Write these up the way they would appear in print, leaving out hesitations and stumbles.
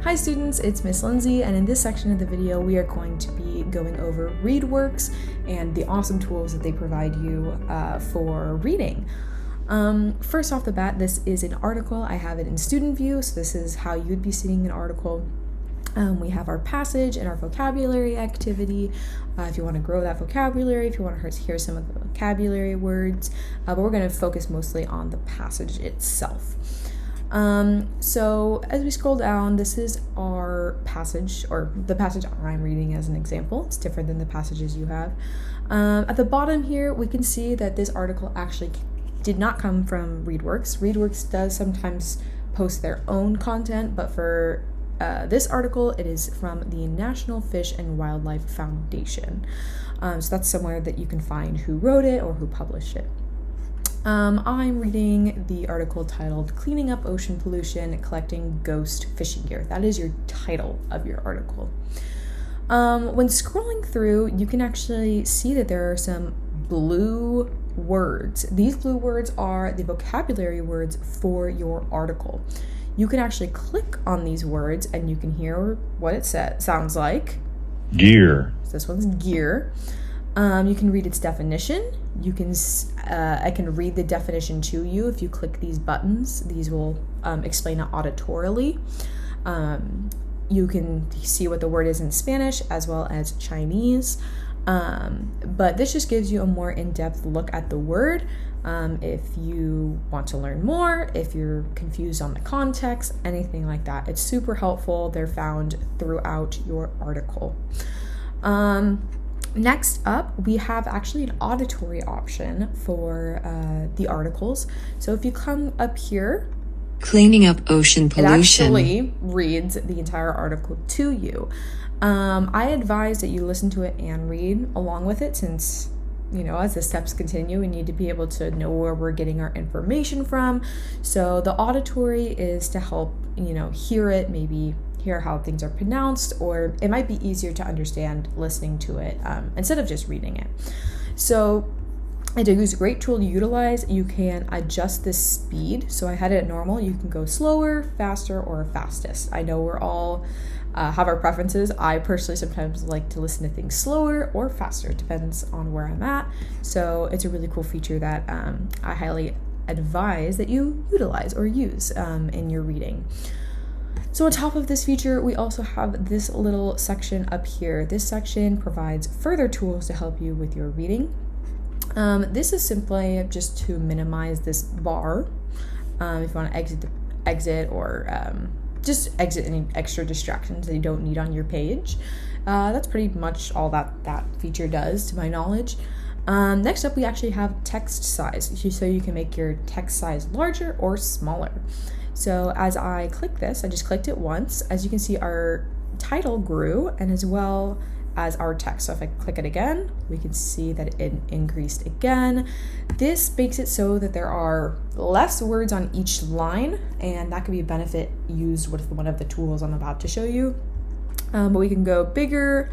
Hi students, it's Miss Lindsay, and in this section of the video we are going to be going over ReadWorks and the awesome tools that they provide you for reading. First off the bat, this is an article. I have it in student view, so this is how you'd be seeing an article. We have our passage and our vocabulary activity, if you want to grow that vocabulary, if you want to hear some of the vocabulary words, but we're going to focus mostly on the passage itself. So as we scroll down, this is our passage, or the passage I'm reading as an example. It's different than the passages you have. At the bottom here, we can see that this article actually did not come from ReadWorks. ReadWorks does sometimes post their own content, but for this article, it is from the National Fish and Wildlife Foundation. So that's somewhere that you can find who wrote it or who published it. I'm reading the article titled Cleaning Up Ocean Pollution, Collecting Ghost Fishing Gear. That is your title of your article. When scrolling through, you can actually see that there are some blue words. These blue words are the vocabulary words for your article. You can actually click on these words and you can hear what it sounds like. Gear. So this one's gear. You can read its definition. You can, I can read the definition to you if you click these buttons. These will explain it auditorily. You can see what the word is in Spanish as well as Chinese. But this just gives you a more in-depth look at the word. If you want to learn more, if you're confused on the context, anything like that, it's super helpful. They're found throughout your article. Next up, we have actually an auditory option for the articles. So if you come up here, Cleaning Up Ocean Pollution, it actually reads the entire article to you. I advise that you listen to it and read along with it, since, you know, as the steps continue, we need to be able to know where we're getting our information from. So the auditory is to help, you know, hear it, maybe hear how things are pronounced, or it might be easier to understand listening to it instead of just reading it. So it is a great tool to utilize. You can adjust the speed. So I had it at normal. You can go slower, faster, or fastest. I know we're all have our preferences. I personally sometimes like to listen to things slower or faster. It depends on where I'm at. So it's a really cool feature that I highly advise that you utilize or use in your reading. So on top of this feature, we also have this little section up here. This section provides further tools to help you with your reading. This is simply just to minimize this bar. If you want to exit or just exit any extra distractions that you don't need on your page. That's pretty much all that feature does, to my knowledge. Next up, we actually have text size, so you can make your text size larger or smaller. So as I click this, I just clicked it once. As you can see, our title grew, and as well as our text. So if I click it again, we can see that it increased again. This makes it so that there are less words on each line, and that could be a benefit used with one of the tools I'm about to show you. But we can go bigger,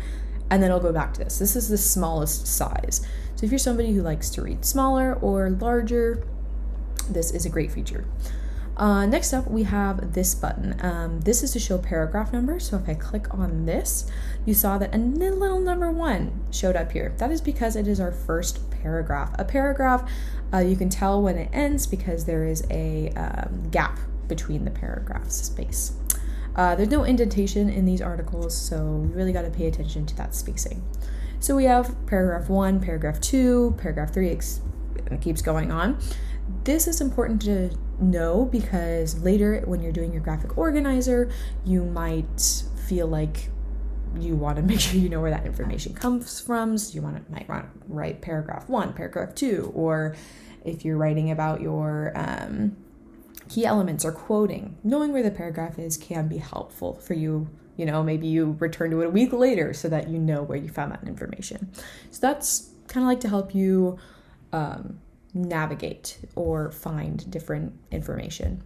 and then I'll go back to this. This is the smallest size. So if you're somebody who likes to read smaller or larger, this is a great feature. Next up, we have this button. This is to show paragraph numbers. So if I click on this, you saw that a little number 1 showed up here. That is because it is our first paragraph. A paragraph, you can tell when it ends because there is a gap between the paragraphs space. There's no indentation in these articles, so we really got to pay attention to that spacing. So we have paragraph 1, paragraph 2, paragraph 3, and it keeps going on. This is important to know because later when you're doing your graphic organizer, you might feel like you want to make sure you know where that information comes from. So you might want to write paragraph 1, paragraph 2, or if you're writing about your key elements or quoting, knowing where the paragraph is can be helpful for you. You know, maybe you return to it a week later so that you know where you found that information. So that's kind of like to help you navigate or find different information.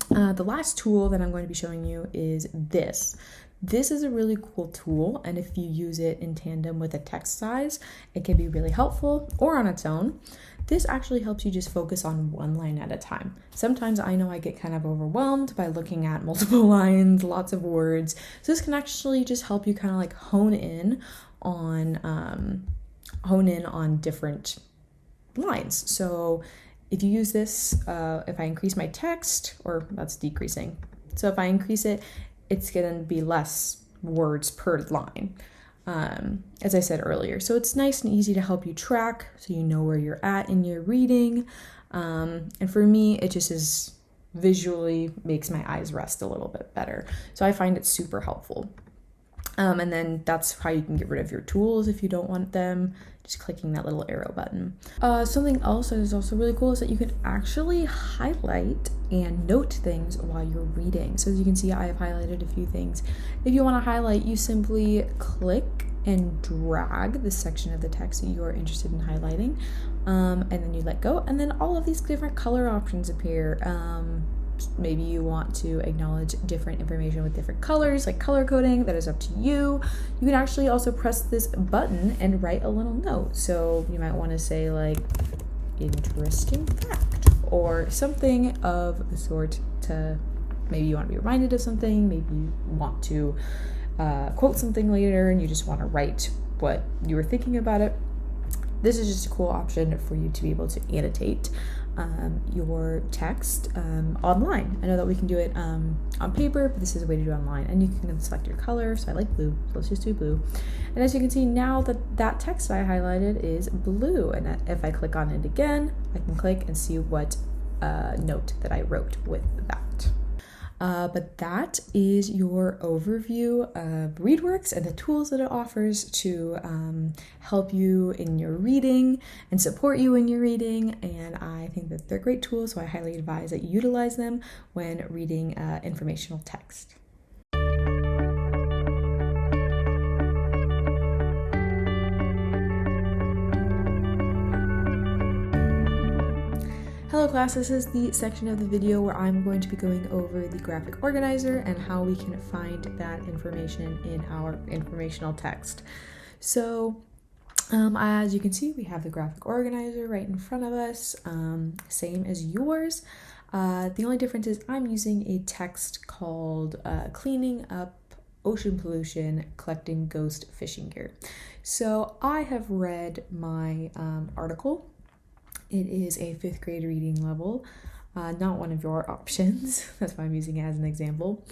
The last tool that I'm going to be showing you is this. This is a really cool tool, and if you use it in tandem with a text size, it can be really helpful, or on its own. this actually helps you just focus on one line at a time. Sometimes I know I get kind of overwhelmed by looking at multiple lines, lots of words. So this can actually just help you kind of like hone in on different lines. So if you use this, if I increase my text, or that's decreasing. So if I increase it, it's going to be less words per line, as I said earlier. So it's nice and easy to help you track so you know where you're at in your reading. And for me, it just is visually makes my eyes rest a little bit better. So I find it super helpful. And then that's how you can get rid of your tools if you don't want them, just clicking that little arrow button. Something else that is also really cool is that you can actually highlight and note things while you're reading. So as you can see, I have highlighted a few things. If you want to highlight, you simply click and drag the section of the text that you are interested in highlighting, and then you let go, and then all of these different color options appear. Maybe you want to acknowledge different information with different colors, like color coding. That is up to you. You can actually also press this button and write a little note. So you might want to say like, interesting fact, or something of the sort, to maybe you want to be reminded of something, maybe you want to quote something later and you just want to write what you were thinking about it. This is just a cool option for you to be able to annotate your text online. I know that we can do it on paper, but this is a way to do it online. And you can select your color. So I like blue, so let's just do blue. And as you can see now, that text I highlighted is blue. And if I click on it again, I can click and see what note that I wrote with that. But that is your overview of ReadWorks and the tools that it offers to help you in your reading and support you in your reading. And I think that they're great tools, so I highly advise that you utilize them when reading informational text. Hello class, this is the section of the video where I'm going to be going over the graphic organizer and how we can find that information in our informational text. So as you can see, we have the graphic organizer right in front of us, same as yours. The only difference is I'm using a text called Cleaning Up Ocean Pollution, Collecting Ghost Fishing Gear. So I have read my article. It is a 5th grade reading level, not one of your options. That's why I'm using it as an example.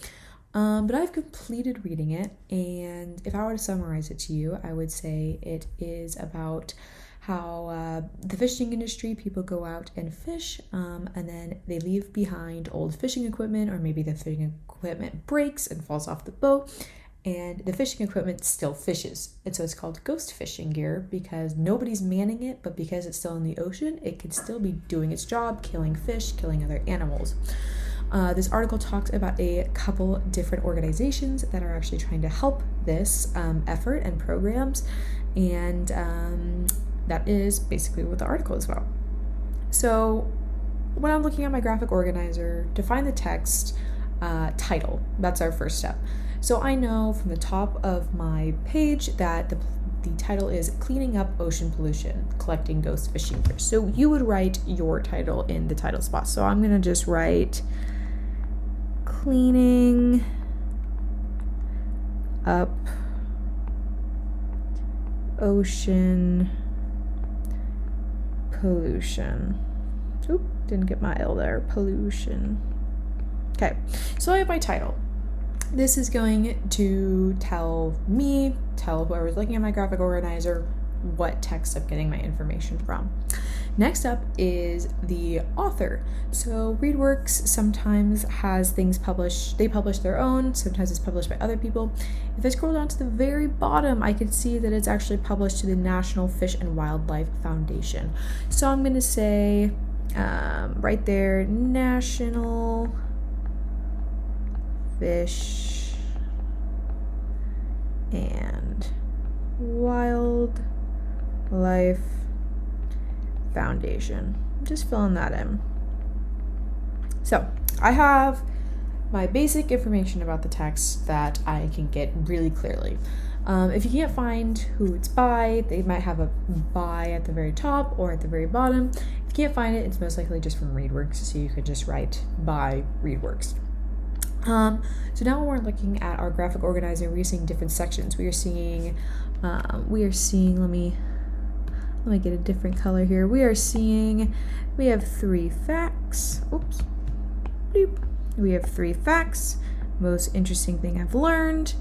But I've completed reading it, and if I were to summarize it to you, I would say it is about how the fishing industry, people go out and fish, and then they leave behind old fishing equipment, or maybe the fishing equipment breaks and falls off the boat, and the fishing equipment still fishes. And so it's called ghost fishing gear because nobody's manning it, but because it's still in the ocean, it could still be doing its job, killing fish, killing other animals. This article talks about a couple different organizations that are actually trying to help this effort and programs, and that is basically what the article is about. So when I'm looking at my graphic organizer, to find the text, title, that's our first step. So I know from the top of my page that the title is Cleaning Up Ocean Pollution, Collecting Ghost Fishing Gear. So you would write your title in the title spot. So I'm going to just write Cleaning Up Ocean Pollution. Oop, didn't get my L there. Pollution. Okay, so I have my title. This is going to tell whoever's looking at my graphic organizer what text I'm getting my information from. Next up is the author. So ReadWorks sometimes has things published, they publish their own, sometimes it's published by other people. If I scroll down to the very bottom, I can see that it's actually published to the National Fish and Wildlife Foundation. So I'm going to say right there, National Fish and Wildlife Foundation. Just filling that in. So I have my basic information about the text that I can get really clearly. If you can't find who it's by, they might have a by at the very top or at the very bottom. If you can't find it, it's most likely just from ReadWorks, so you could just write by ReadWorks. So now when we're looking at our graphic organizer, we're seeing different sections. We are seeing, let me get a different color here. We have 3 facts. Oops. Bloop. We have 3 facts. Most interesting thing I've learned,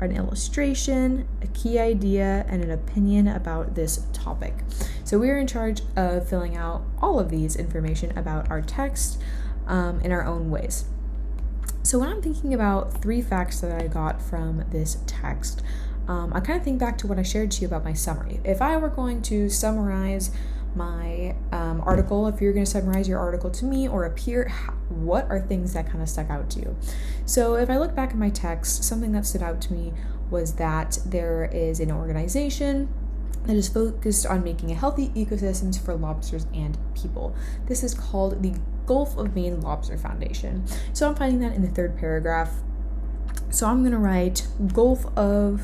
an illustration, a key idea, and an opinion about this topic. So we're in charge of filling out all of these information about our text in our own ways. So when I'm thinking about 3 facts that I got from this text, I kind of think back to what I shared to you about my summary. If I were going to summarize my article, if you're going to summarize your article to me or a peer, what are things that kind of stuck out to you? So if I look back at my text, something that stood out to me was that there is an organization that is focused on making a healthy ecosystems for lobsters and people. This is called the Gulf of Maine Lobster Foundation. So I'm finding that in the 3rd paragraph. So I'm going to write Gulf of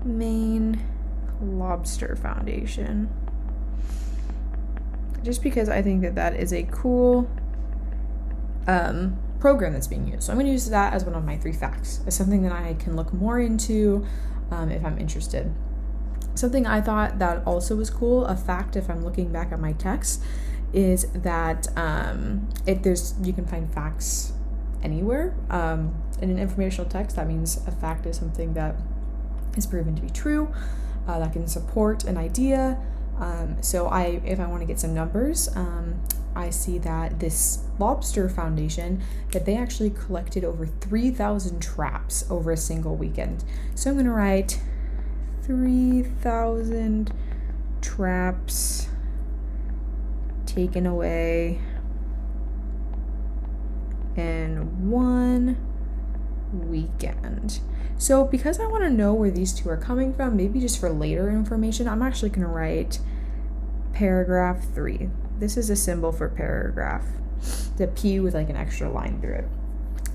Maine Lobster Foundation. Just because I think that is a cool program that's being used. So I'm going to use that as one of my 3 facts. It's something that I can look more into if I'm interested. Something I thought that also was cool, a fact if I'm looking back at my text, is that you can find facts anywhere. In an informational text, that means a fact is something that is proven to be true, that can support an idea. So if I want to get some numbers, I see that this lobster foundation, that they actually collected over 3,000 traps over a single weekend. So I'm going to write 3,000 traps taken away in one weekend. So because I want to know where these 2 are coming from, maybe just for later information, I'm actually going to write paragraph 3. This is a symbol for paragraph, the P with like an extra line through it.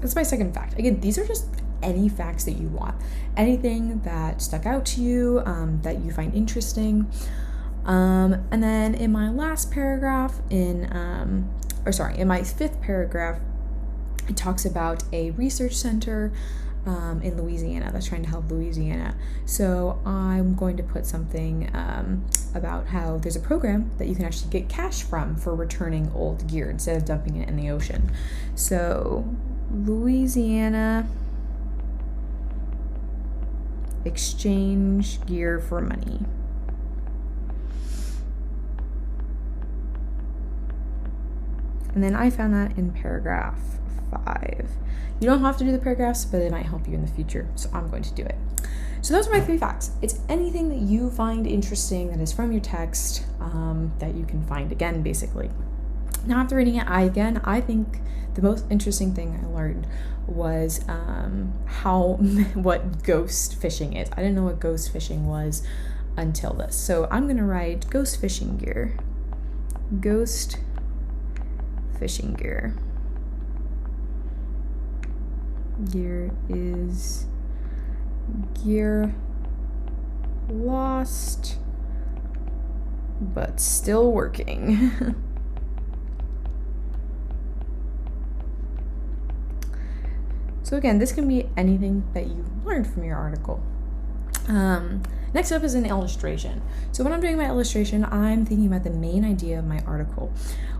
That's my 2nd fact. Again, these are just any facts that you want, anything that stuck out to you, that you find interesting. And then in my last paragraph, in my 5th paragraph, it talks about a research center in Louisiana that's trying to help Louisiana. So I'm going to put something about how there's a program that you can actually get cash from for returning old gear instead of dumping it in the ocean. So Louisiana exchange gear for money. And then I found that in paragraph 5. You don't have to do the paragraphs, but it might help you in the future, so I'm going to do it. So those are my 3 facts. It's anything that you find interesting that is from your text that you can find again, basically. Now after reading it, I think the most interesting thing I learned was what ghost fishing is. I didn't know what ghost fishing was until this. So I'm going to write ghost fishing gear. Ghost fishing gear. Gear is gear lost but still working. So again, this can be anything that you learned from your article. Next up is an illustration. So when I'm doing my illustration, I'm thinking about the main idea of my article.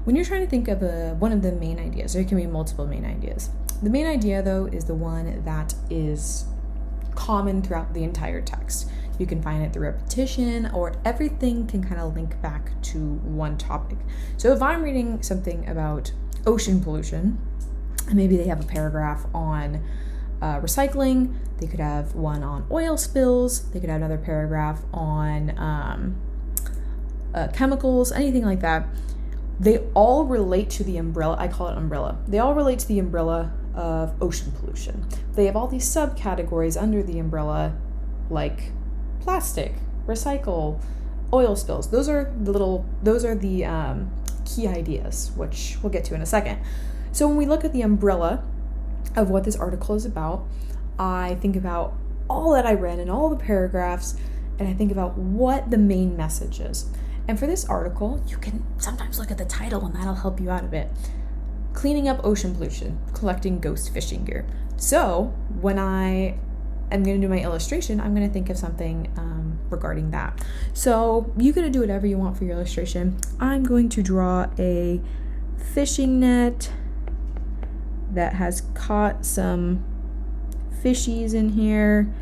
When you're trying to think of one of the main ideas, there can be multiple main ideas. The main idea, though, is the one that is common throughout the entire text. You can find it through repetition, or everything can kind of link back to one topic. So if I'm reading something about ocean pollution, and maybe they have a paragraph on recycling, they could have one on oil spills, they could have another paragraph on chemicals, anything like that. They all relate to the umbrella. I call it umbrella. They all relate to the umbrella of ocean pollution. They have all these subcategories under the umbrella, like plastic, recycle, oil spills. Those are the key ideas, which we'll get to in a second. So when we look at the umbrella, of what this article is about, I think about all that I read and all the paragraphs, and I think about what the main message is. And for this article, you can sometimes look at the title and that'll help you out a bit. Cleaning up ocean pollution, collecting ghost fishing gear. So when I am going to do my illustration, I'm going to think of something regarding that. So you can do whatever you want for your illustration. I'm going to draw a fishing net that has caught some fishies in here,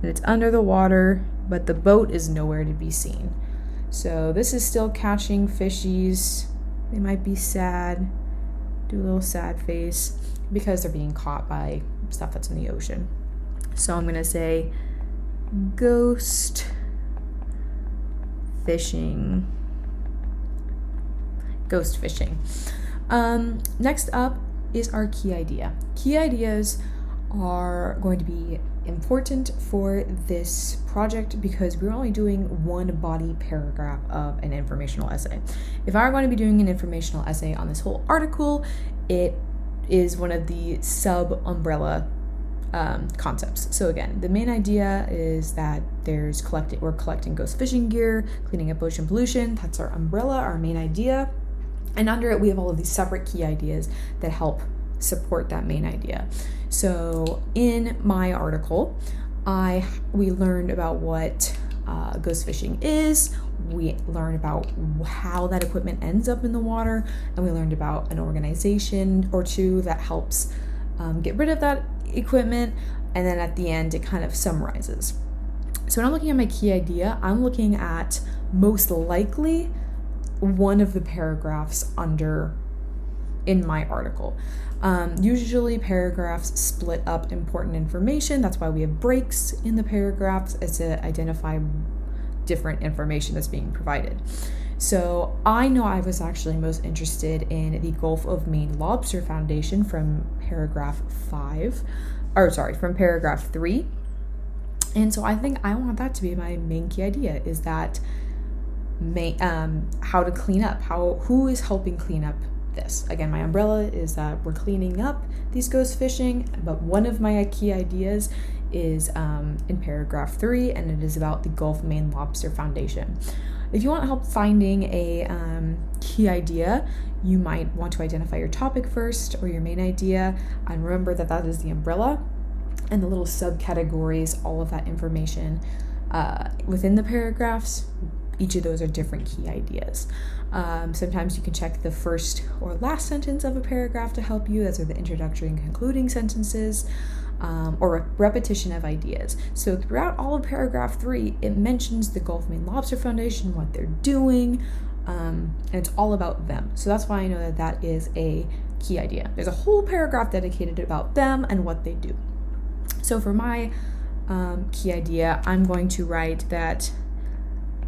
and it's under the water, but the boat is nowhere to be seen. So this is still catching fishies. They might be sad. Do a little sad face because they're being caught by stuff that's in the ocean. So I'm gonna say ghost fishing. Ghost fishing. Next up is our key idea. Key ideas are going to be important for this project because we're only doing one body paragraph of an informational essay. If I were going to be doing an informational essay on this whole article, it is one of the sub-umbrella concepts. So again, the main idea is that we're collecting ghost fishing gear, cleaning up ocean pollution. That's our umbrella, our main idea. And under it, we have all of these separate key ideas that help support that main idea. So in my article, we learned about what ghost fishing is. We learned about how that equipment ends up in the water, and we learned about an organization or two that helps get rid of that equipment. And then at the end, it kind of summarizes. So when I'm looking at my key idea, I'm looking at most likely one of the paragraphs in my article. Usually paragraphs split up important information. That's why we have breaks in the paragraphs, as to identify different information that's being provided. So I know I was actually most interested in the Gulf of Maine Lobster Foundation from paragraph 3. And so I think I want that to be my main key idea, is that how to clean up, who is helping clean up this. Again, my umbrella is that we're cleaning up these ghost fishing, but one of my key ideas is in paragraph 3, and it is about the Gulf of Maine Lobster Foundation. If you want help finding a key idea, you might want to identify your topic first or your main idea, and remember that is the umbrella, and the little subcategories, all of that information within the paragraphs. Each of those are different key ideas. Sometimes you can check the first or last sentence of a paragraph to help you. Those are the introductory and concluding sentences, or a repetition of ideas. So throughout all of paragraph 3, it mentions the Gulf of Maine Lobster Foundation, what they're doing, and it's all about them. So that's why I know that is a key idea. There's a whole paragraph dedicated about them and what they do. So for my key idea, I'm going to write that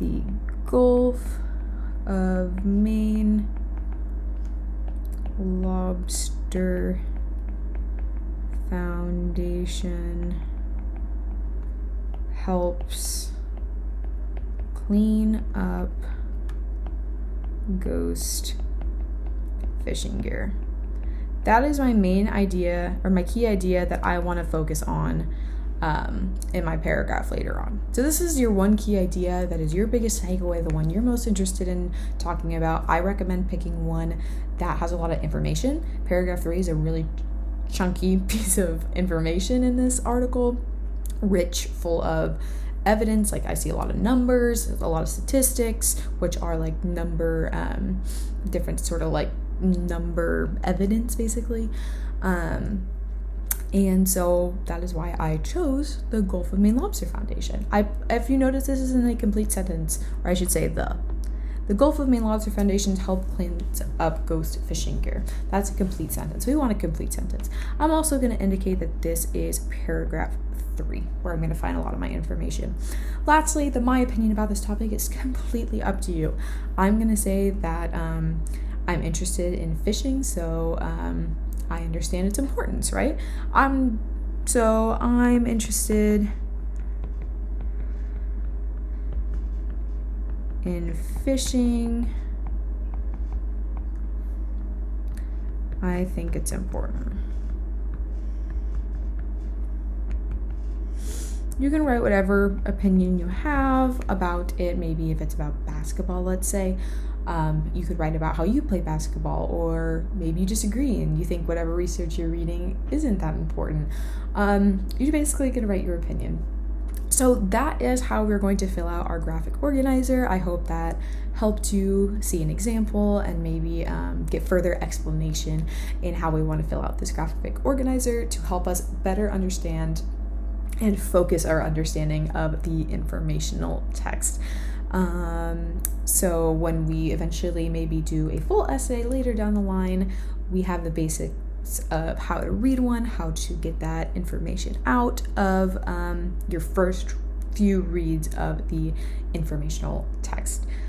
the Gulf of Maine Lobster Foundation helps clean up ghost fishing gear. That is my main idea, or my key idea, that I want to focus on in my paragraph later on. So this is your one key idea that is your biggest takeaway, the one you're most interested in talking about. I recommend picking one that has a lot of information. Paragraph 3 is a really chunky piece of information in this article, rich, full of evidence. Like, I see a lot of numbers, a lot of statistics, which are like different sort of like number evidence, basically. And so that is why I chose the Gulf of Maine Lobster Foundation. If you notice, this isn't a complete sentence, or I should say the Gulf of Maine Lobster Foundation help clean up ghost fishing gear. That's a complete sentence. We want a complete sentence. I'm also going to indicate that this is paragraph 3, where I'm going to find a lot of my information. Lastly, my opinion about this topic is completely up to you. I'm going to say that I'm interested in fishing, so I understand its importance, right? I'm interested in fishing. I think it's important. you can write whatever opinion you have about it. Maybe if it's about basketball, let's say, you could write about how you play basketball, or maybe you disagree and you think whatever research you're reading isn't that important. You're basically going to write your opinion. So that is how we're going to fill out our graphic organizer. I hope that helped you see an example and maybe get further explanation in how we want to fill out this graphic organizer to help us better understand and focus our understanding of the informational text. So when we eventually maybe do a full essay later down the line, we have the basics of how to read one, how to get that information out of your first few reads of the informational text.